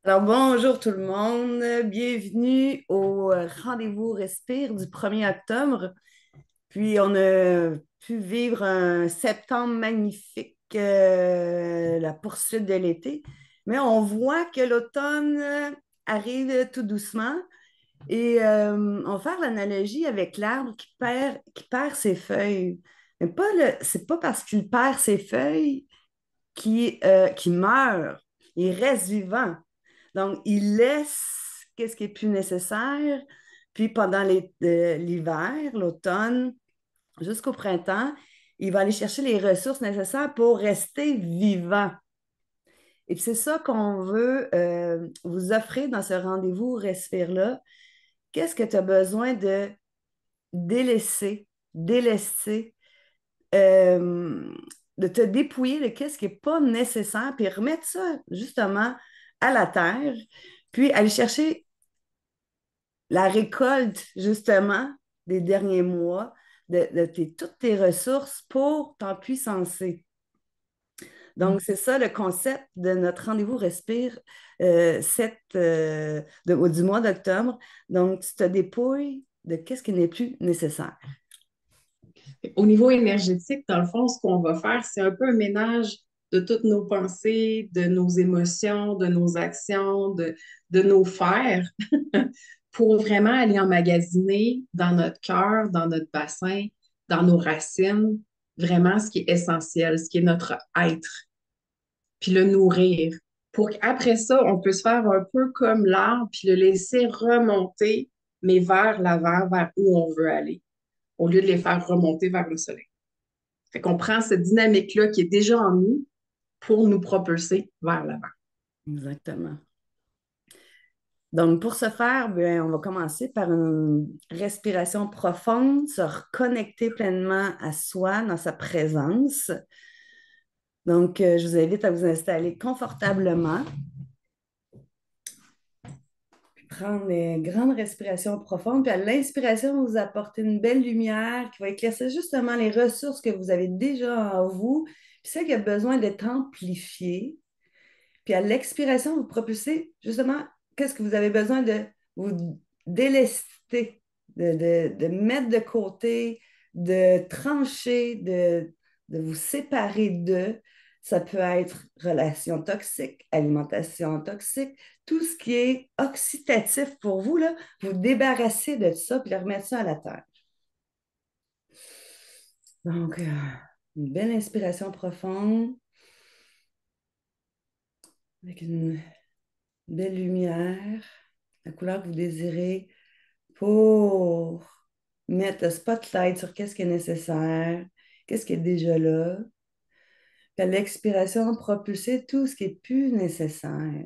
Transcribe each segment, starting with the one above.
Alors, bonjour tout le monde. Bienvenue au rendez-vous Respire du 1er octobre. Puis, on a pu vivre un septembre magnifique, la poursuite de l'été. Mais on voit que l'automne arrive tout doucement. Et on va faire l'analogie avec l'arbre qui perd ses feuilles. Mais c'est pas parce qu'il perd ses feuilles qu'il meurt. Il reste vivant. Donc, il laisse qu'est-ce qui est plus nécessaire. Puis pendant l'hiver, l'automne, jusqu'au printemps, il va aller chercher les ressources nécessaires pour rester vivant. Et puis c'est ça qu'on veut vous offrir dans ce rendez-vous Respire-là. Qu'est-ce que tu as besoin de délester, euh, de te dépouiller de qu'est-ce qui n'est pas nécessaire, puis remettre ça justement à la terre, puis aller chercher la récolte, justement, des derniers mois, toutes tes ressources pour t'empuissancer. Donc, c'est ça le concept de notre rendez-vous Respire du mois d'octobre. Donc, tu te dépouilles de qu'est-ce qui n'est plus nécessaire. Au niveau énergétique, dans le fond, ce qu'on va faire, c'est un peu un ménage de toutes nos pensées, de nos émotions, de nos actions, de nos faire, pour vraiment aller emmagasiner dans notre cœur, dans notre bassin, dans nos racines, vraiment ce qui est essentiel, ce qui est notre être, puis le nourrir. Pour qu'après ça, on puisse faire un peu comme l'arbre, puis le laisser remonter, mais vers l'avant, vers où on veut aller, au lieu de les faire remonter vers le soleil. Fait qu'on prend cette dynamique-là qui est déjà en nous pour nous propulser vers l'avant. Exactement. Donc, pour ce faire, bien, on va commencer par une respiration profonde, se reconnecter pleinement à soi, dans sa présence. Donc, je vous invite à vous installer confortablement, prendre des grandes respirations profondes, puis à l'inspiration, vous apportez une belle lumière qui va éclaircir justement les ressources que vous avez déjà en vous, puis celle qui a besoin d'être amplifiée. Puis à l'expiration, vous propulsez justement qu'est-ce que vous avez besoin de vous délester, de mettre de côté, de trancher, de vous séparer d'eux. Ça peut être relations toxiques, alimentation toxique, tout ce qui est oxydatif pour vous, là, vous débarrasser de ça puis de remettre ça à la terre. Donc, une belle inspiration profonde avec une belle lumière, la couleur que vous désirez pour mettre le spotlight sur qu'est-ce qui est nécessaire, qu'est-ce qui est déjà là. Puis à l'expiration, propulser tout ce qui est plus nécessaire.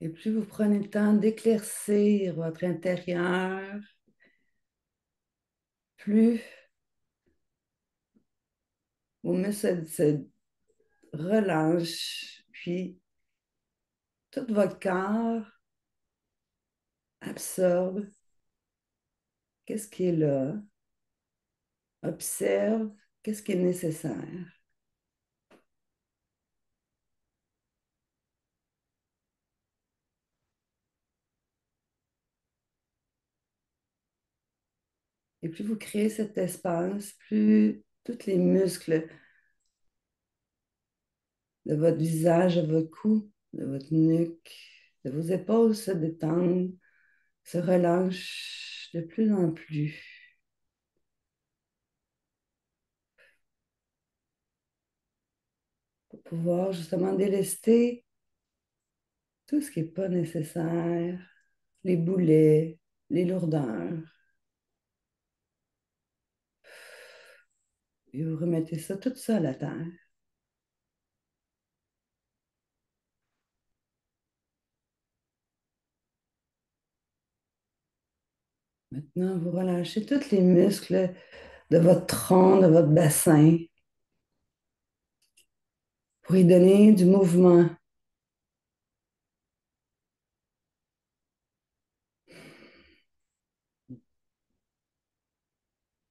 Et plus vous prenez le temps d'éclaircir votre intérieur, plus vos muscles se relâchent, puis tout votre corps absorbe qu'est-ce qui est là, observe qu'est-ce qui est nécessaire. Et plus vous créez cet espace, plus tous les muscles de votre visage, de votre cou, de votre nuque, de vos épaules se détendent, se relâchent de plus en plus pour pouvoir justement délester tout ce qui n'est pas nécessaire, les boulets, les lourdeurs. Et vous remettez ça tout ça à la terre. Maintenant, vous relâchez tous les muscles de votre tronc, de votre bassin. pour y donner du mouvement.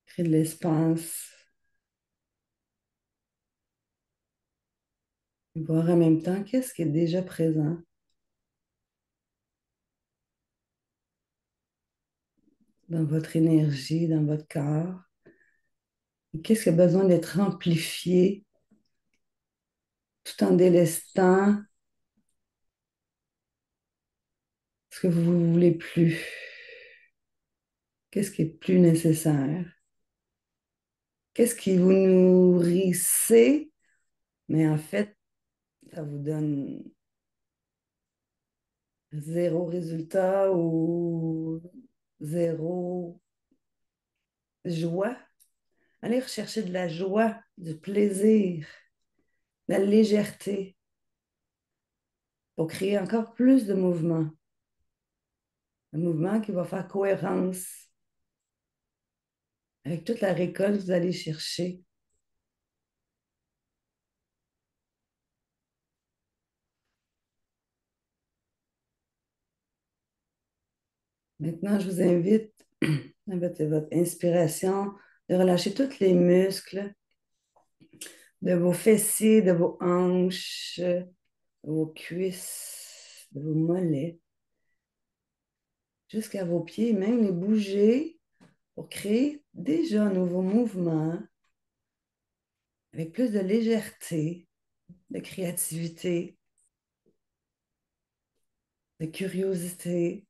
Créer de l'espace. Voir en même temps qu'est-ce qui est déjà présent dans votre énergie, dans votre corps. Et qu'est-ce qui a besoin d'être amplifié tout en délestant ce que vous ne voulez plus. Qu'est-ce qui est plus nécessaire? Qu'est-ce qui vous nourrissez, mais en fait, ça vous donne zéro résultat ou zéro joie? Allez rechercher de la joie, du plaisir, de la légèreté pour créer encore plus de mouvement. Un mouvement qui va faire cohérence avec toute la récolte que vous allez chercher. Maintenant, je vous invite, avec votre inspiration, de relâcher tous les muscles de vos fessiers, de vos hanches, de vos cuisses, de vos mollets, jusqu'à vos pieds, même les bouger pour créer déjà un nouveau mouvement avec plus de légèreté, de créativité, de curiosité.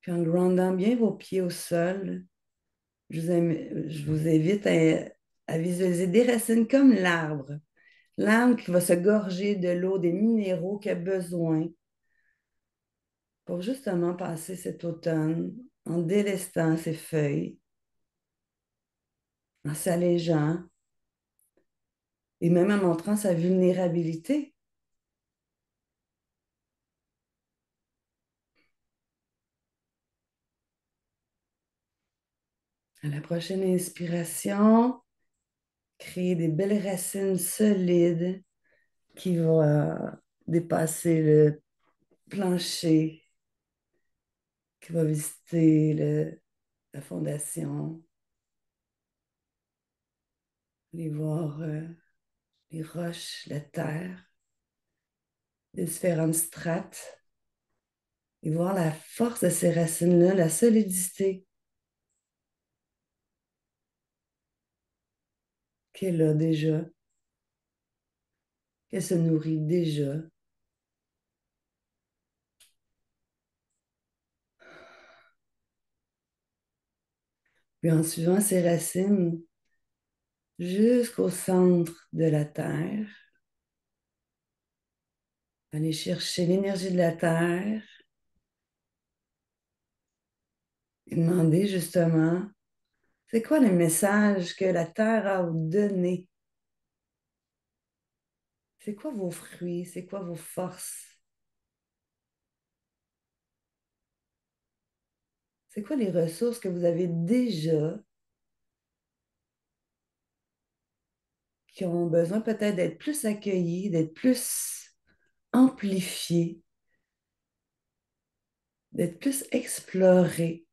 Puis en grandant bien vos pieds au sol, je vous invite à visualiser des racines comme l'arbre. L'arbre qui va se gorger de l'eau, des minéraux qu'il a besoin pour justement passer cet automne en délestant ses feuilles, en s'allégeant et même en montrant sa vulnérabilité. À la prochaine inspiration, créer des belles racines solides qui vont dépasser le plancher, qui va visiter la fondation, aller voir les roches, la terre, les différentes strates, et voir la force de ces racines-là, la solidité qu'elle a déjà, qu'elle se nourrit déjà. Puis en suivant ces racines jusqu'au centre de la Terre, aller chercher l'énergie de la Terre et demander justement, c'est quoi le message que la Terre a à vous donner? C'est quoi vos fruits? C'est quoi vos forces? C'est quoi les ressources que vous avez déjà qui ont besoin peut-être d'être plus accueillies, d'être plus amplifiées, d'être plus explorées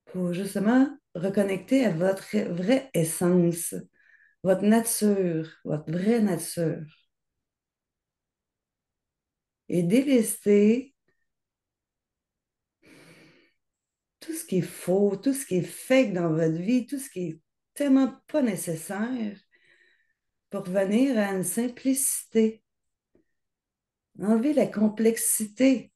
pour justement reconnecter à votre vraie essence, votre nature, votre vraie nature. Et délester tout ce qui est faux, tout ce qui est fake dans votre vie, tout ce qui est tellement pas nécessaire pour venir à une simplicité. Enlever la complexité.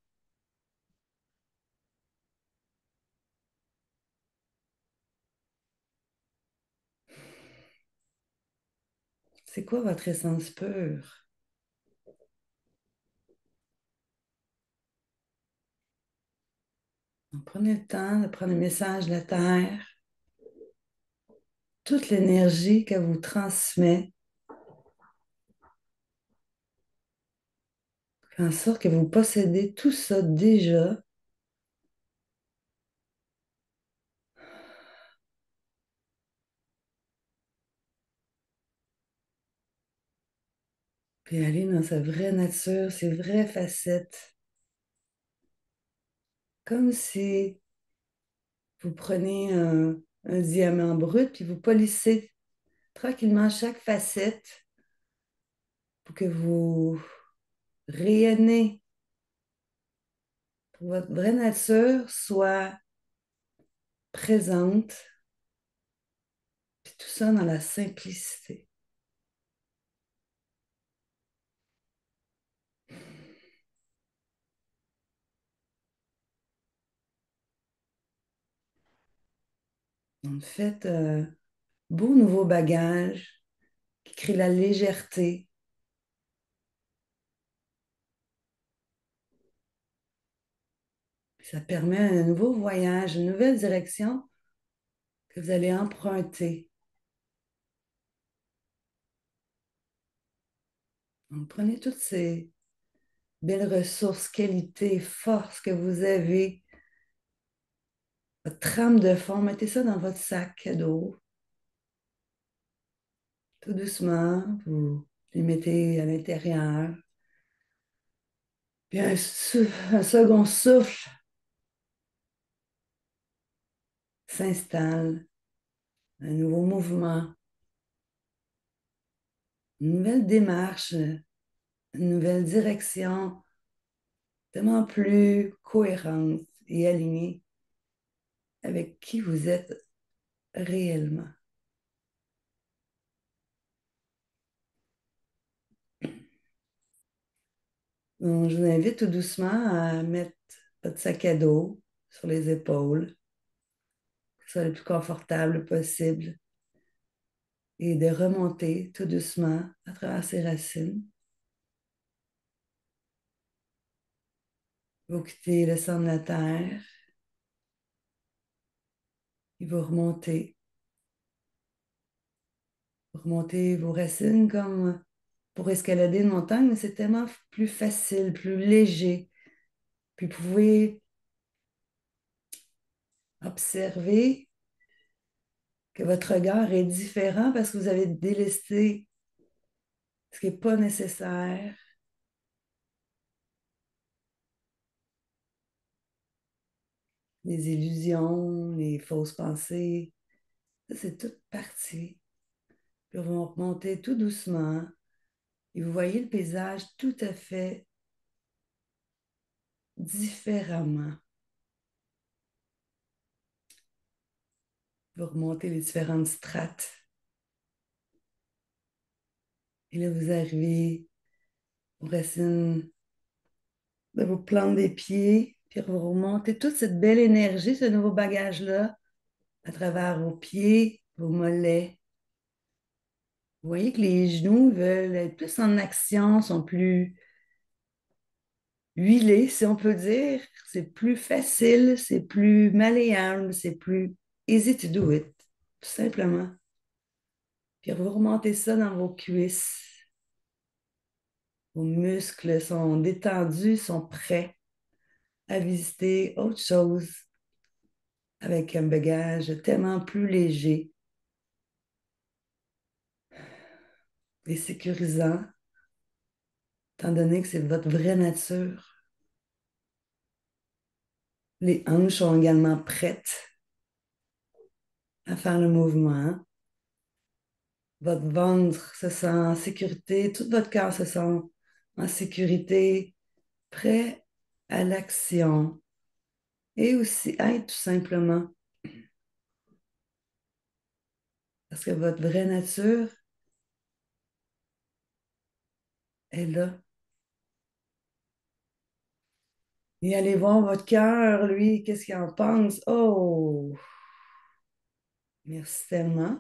C'est quoi votre essence pure? Donc, prenez le temps de prendre le message de la Terre, toute l'énergie qu'elle vous transmet, fait en sorte que vous possédez tout ça déjà puis aller dans sa vraie nature, ses vraies facettes. Comme si vous prenez un diamant brut, puis vous polissez tranquillement chaque facette pour que vous rayonnez, pour que votre vraie nature soit présente, puis tout ça dans la simplicité. En fait, beau nouveau bagage qui crée la légèreté. Puis ça permet un nouveau voyage, une nouvelle direction que vous allez emprunter. Donc, prenez toutes ces belles ressources, qualités, forces que vous avez, votre trame de fond, mettez ça dans votre sac à dos. Tout doucement, vous les mettez à l'intérieur. Puis un second souffle s'installe, un nouveau mouvement, une nouvelle démarche, une nouvelle direction, tellement plus cohérente et alignée avec qui vous êtes réellement. Donc, je vous invite tout doucement à mettre votre sac à dos sur les épaules, que ce soit le plus confortable possible, et de remonter tout doucement à travers ses racines. Vous quittez le centre de la terre et vous remontez vos racines comme pour escalader une montagne, mais c'est tellement plus facile, plus léger. Puis vous pouvez observer que votre regard est différent parce que vous avez délesté ce qui n'est pas nécessaire. Les illusions, les fausses pensées, ça c'est toute partie. Puis vous remontez tout doucement et vous voyez le paysage tout à fait différemment. Vous remontez les différentes strates. Et là, vous arrivez aux racines de vos plantes des pieds, puis vous remontez toute cette belle énergie, ce nouveau bagage-là, à travers vos pieds, vos mollets. Vous voyez que les genoux veulent être plus en action, sont plus huilés, si on peut dire. C'est plus facile, c'est plus malléable, c'est plus easy to do it, tout simplement. Puis vous remontez ça dans vos cuisses. Vos muscles sont détendus, sont prêts à visiter autre chose avec un bagage tellement plus léger et sécurisant, étant donné que c'est votre vraie nature. Les hanches sont également prêtes à faire le mouvement. Votre ventre se sent en sécurité, tout votre corps se sent en sécurité, prêt à l'action et aussi être tout simplement. Parce que votre vraie nature est là. Et allez voir votre cœur, lui, qu'est-ce qu'il en pense. Oh, merci tellement.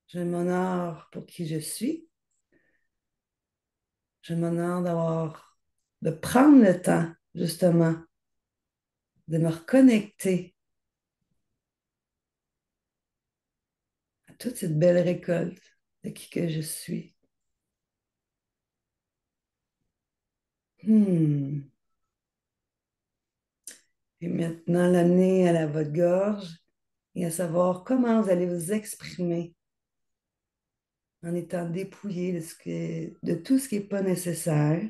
Je m'honore pour qui je suis. Je m'honore de prendre le temps, justement, de me reconnecter à toute cette belle récolte de qui que je suis. Hmm. Et maintenant, l'amener à votre gorge et à savoir comment vous allez vous exprimer en étant dépouillé de tout ce qui n'est pas nécessaire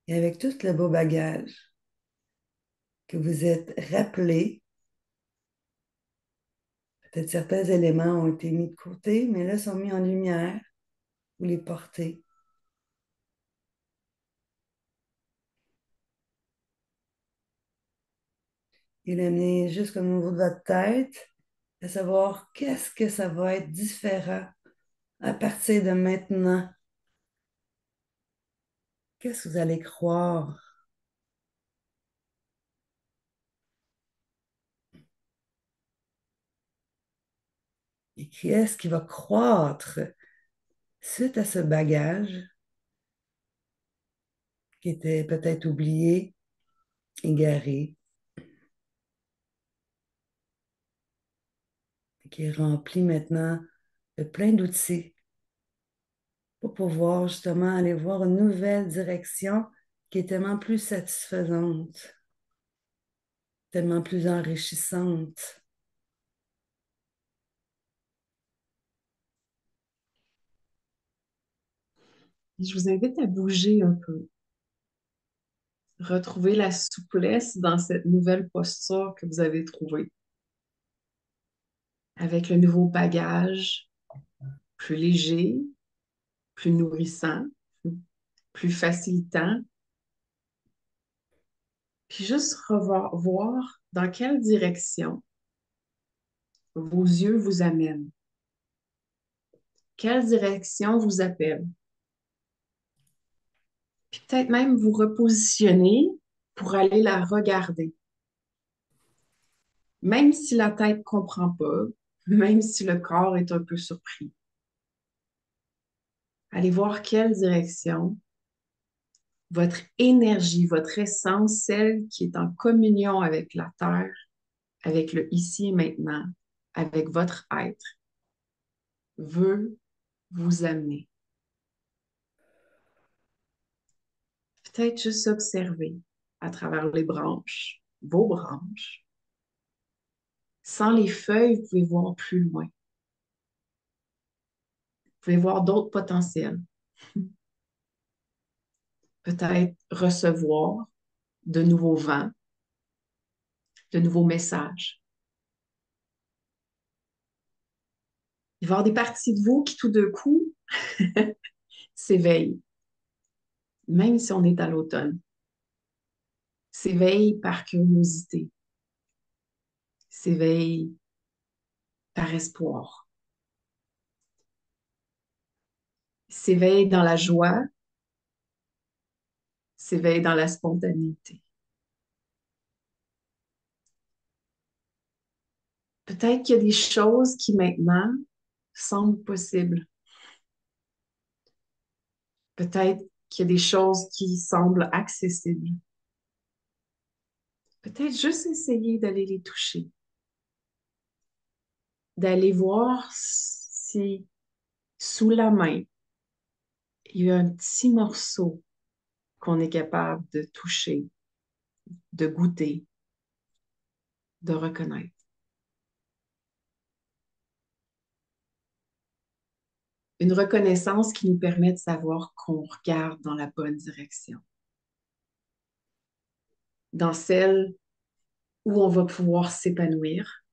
et avec tout le beau bagage que vous êtes rappelé. Peut-être certains éléments ont été mis de côté, mais là sont mis en lumière. Vous les portez. Et l'amener juste comme au niveau de votre tête, à savoir qu'est-ce que ça va être différent à partir de maintenant. Qu'est-ce que vous allez croire? Et qui est-ce qui va croître suite à ce bagage qui était peut-être oublié, égaré, et qui est rempli maintenant de plein d'outils pour pouvoir justement aller voir une nouvelle direction qui est tellement plus satisfaisante, tellement plus enrichissante. Je vous invite à bouger un peu, retrouver la souplesse dans cette nouvelle posture que vous avez trouvée, avec le nouveau bagage plus léger, plus nourrissant, plus facilitant. Puis juste revoir, voir dans quelle direction vos yeux vous amènent, quelle direction vous appelle. Puis peut-être même vous repositionner pour aller la regarder. Même si la tête ne comprend pas, même si le corps est un peu surpris. Allez voir quelle direction votre énergie, votre essence, celle qui est en communion avec la terre, avec le ici et maintenant, avec votre être, veut vous amener. Peut-être juste observer à travers les branches, vos branches. Sans les feuilles, vous pouvez voir plus loin. Vous pouvez voir d'autres potentiels. Peut-être recevoir de nouveaux vents, de nouveaux messages. Il va y avoir des parties de vous qui, tout d'un coup, s'éveillent, même si on est à l'automne. S'éveillent par curiosité, s'éveillent par espoir, s'éveillent dans la joie, s'éveillent dans la spontanéité. Peut-être qu'il y a des choses qui maintenant semblent possibles. Peut-être qu'il y a des choses qui semblent accessibles. Peut-être juste essayer d'aller les toucher, d'aller voir si sous la main, il y a un petit morceau qu'on est capable de toucher, de goûter, de reconnaître. Une reconnaissance qui nous permet de savoir qu'on regarde dans la bonne direction, dans celle où on va pouvoir s'épanouir,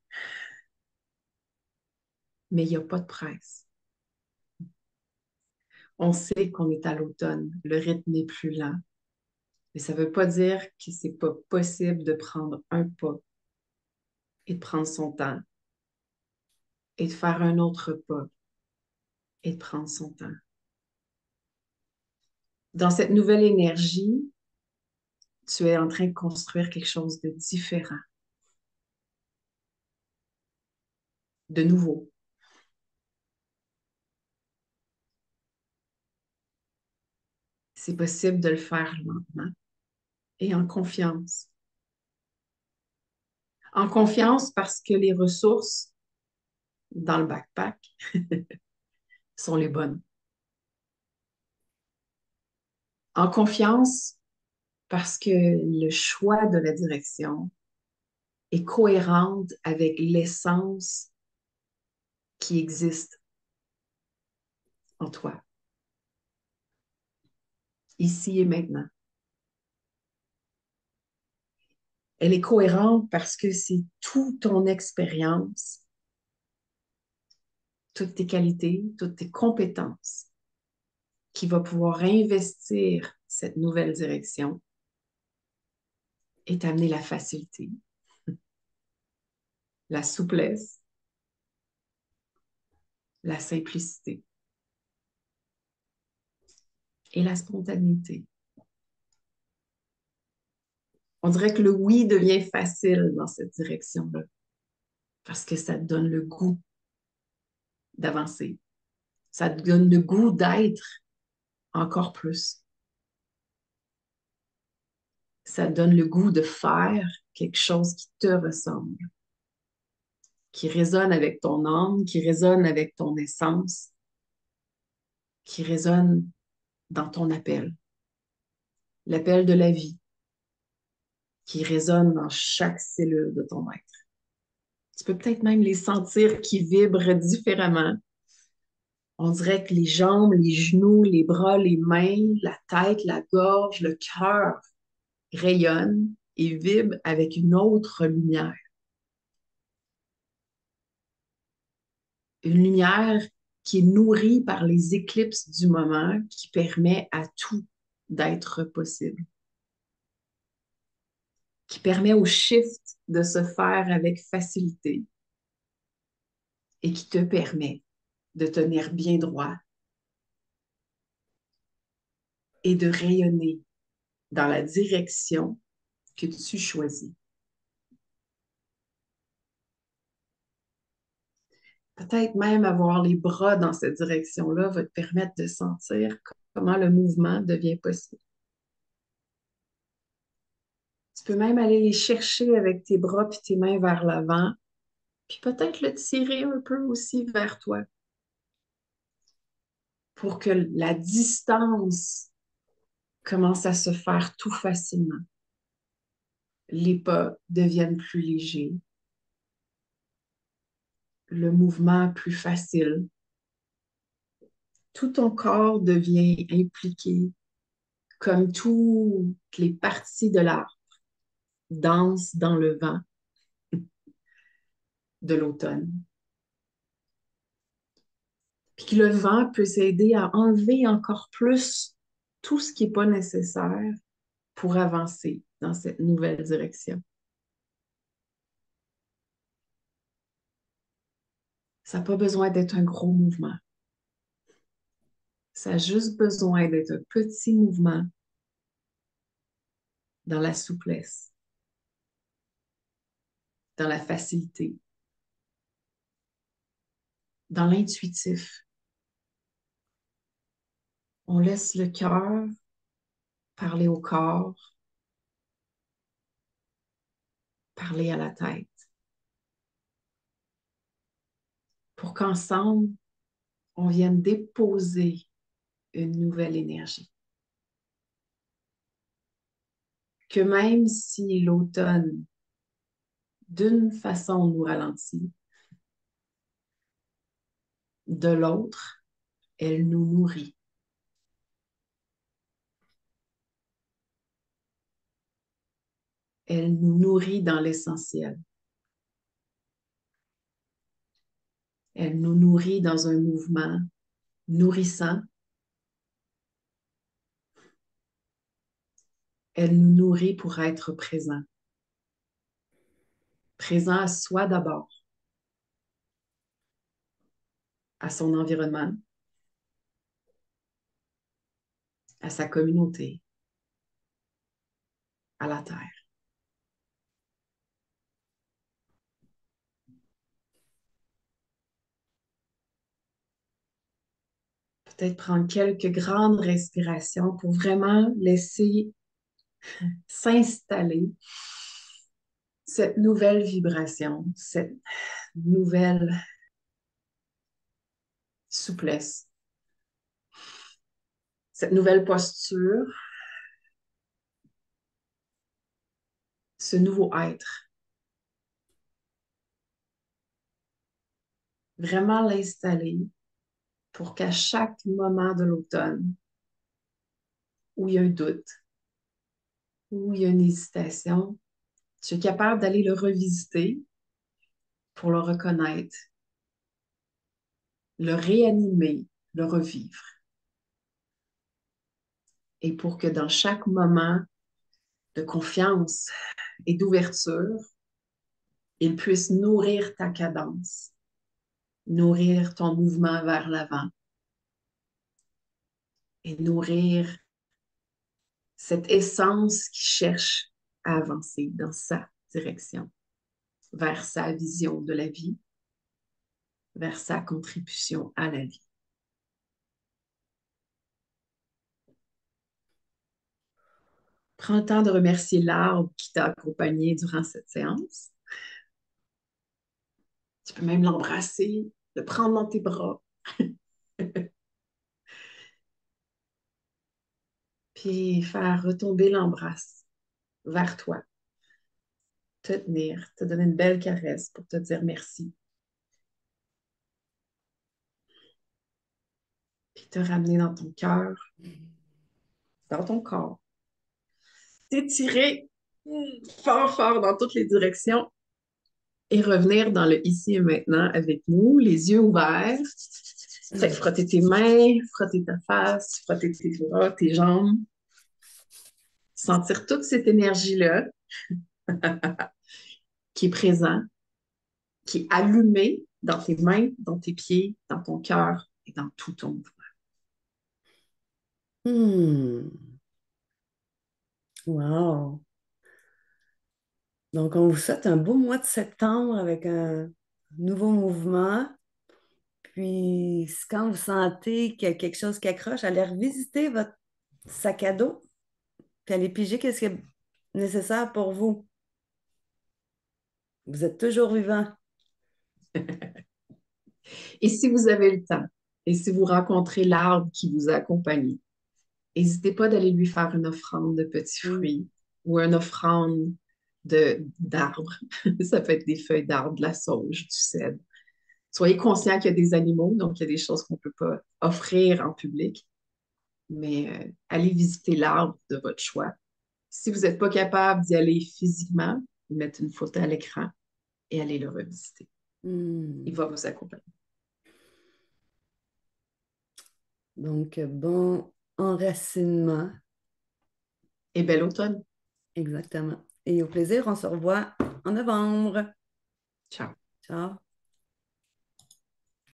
mais il n'y a pas de presse. On sait qu'on est à l'automne, le rythme est plus lent, mais ça ne veut pas dire que ce n'est pas possible de prendre un pas et de prendre son temps et de faire un autre pas et de prendre son temps. Dans cette nouvelle énergie, tu es en train de construire quelque chose de différent, de nouveau. C'est possible de le faire lentement et en confiance. En confiance parce que les ressources dans le backpack sont les bonnes. En confiance parce que le choix de la direction est cohérente avec l'essence qui existe. en toi, ici et maintenant. Elle est cohérente parce que c'est toute ton expérience, toutes tes qualités, toutes tes compétences qui va pouvoir investir cette nouvelle direction et t'amener la facilité, la souplesse, la simplicité et la spontanéité. On dirait que le oui devient facile dans cette direction-là parce que ça te donne le goût d'avancer. Ça te donne le goût d'être encore plus. Ça te donne le goût de faire quelque chose qui te ressemble, qui résonne avec ton âme, qui résonne avec ton essence, qui résonne dans ton appel, l'appel de la vie, qui résonne dans chaque cellule de ton être. Tu peux peut-être même les sentir qui vibrent différemment. On dirait que les jambes, les genoux, les bras, les mains, la tête, la gorge, le cœur rayonnent et vibrent avec une autre lumière. Une lumière qui est nourrie par les éclipses du moment, qui permet à tout d'être possible, qui permet au shift de se faire avec facilité et qui te permet de tenir bien droit et de rayonner dans la direction que tu choisis. Peut-être même avoir les bras dans cette direction-là va te permettre de sentir comment le mouvement devient possible. Tu peux même aller les chercher avec tes bras puis tes mains vers l'avant, puis peut-être le tirer un peu aussi vers toi pour que la distance commence à se faire tout facilement. Les pas deviennent plus légers, le mouvement plus facile. Tout ton corps devient impliqué, comme toutes les parties de l'art dansent dans le vent de l'automne. Puis que le vent peut s'aider à enlever encore plus tout ce qui n'est pas nécessaire pour avancer dans cette nouvelle direction. Ça n'a pas besoin d'être un gros mouvement. Ça a juste besoin d'être un petit mouvement dans la souplesse, dans la facilité, dans l'intuitif. On laisse le cœur parler au corps, parler à la tête, pour qu'ensemble, on vienne déposer une nouvelle énergie. Que même si l'automne, d'une façon, nous ralentit, de l'autre, elle nous nourrit. Elle nous nourrit dans l'essentiel. Elle nous nourrit dans un mouvement nourrissant. Elle nous nourrit pour être présent. Présent à soi d'abord, à son environnement, à sa communauté, à la terre. Peut-être prendre quelques grandes respirations pour vraiment laisser s'installer cette nouvelle vibration, cette nouvelle souplesse, cette nouvelle posture, ce nouveau être. Vraiment l'installer pour qu'à chaque moment de l'automne où il y a un doute, où il y a une hésitation, tu es capable d'aller le revisiter pour le reconnaître, le réanimer, le revivre. Et pour que dans chaque moment de confiance et d'ouverture, il puisse nourrir ta cadence, nourrir ton mouvement vers l'avant et nourrir cette essence qui cherche à avancer dans sa direction, vers sa vision de la vie, vers sa contribution à la vie. Prends le temps de remercier l'arbre qui t'a accompagné durant cette séance. Tu peux même l'embrasser, le prendre dans tes bras. Puis faire retomber l'embrasse vers toi, te tenir, te donner une belle caresse pour te dire merci. Puis te ramener dans ton cœur, dans ton corps. T'étirer fort, fort dans toutes les directions et revenir dans le ici et maintenant avec nous, les yeux ouverts. Fait que frotter tes mains, frotter ta face, frotter tes bras, tes jambes. Sentir toute cette énergie-là qui est présente, qui est allumée dans tes mains, dans tes pieds, dans ton cœur et dans tout ton mouvement. Hmm. Wow. Donc, on vous souhaite un beau mois de septembre avec un nouveau mouvement. Puis, quand vous sentez qu'il y a quelque chose qui accroche, allez revisiter votre sac à dos, puis allez piger qu'est-ce qui est nécessaire pour vous. Vous êtes toujours vivant. Et si vous avez le temps, et si vous rencontrez l'arbre qui vous a accompagné, n'hésitez pas d'aller lui faire une offrande de petits Mm. fruits ou une offrande d'arbres. Ça peut être des feuilles d'arbre, de la sauge, du cèdre. Soyez conscient qu'il y a des animaux, donc il y a des choses qu'on ne peut pas offrir en public, mais allez visiter l'arbre de votre choix. Si vous n'êtes pas capable d'y aller physiquement, mettez une photo à l'écran et allez le revisiter. Il Mm. va vous accompagner. Donc, bon enracinement. Et bel automne. Exactement. Et au plaisir, on se revoit en novembre. Ciao. Ciao.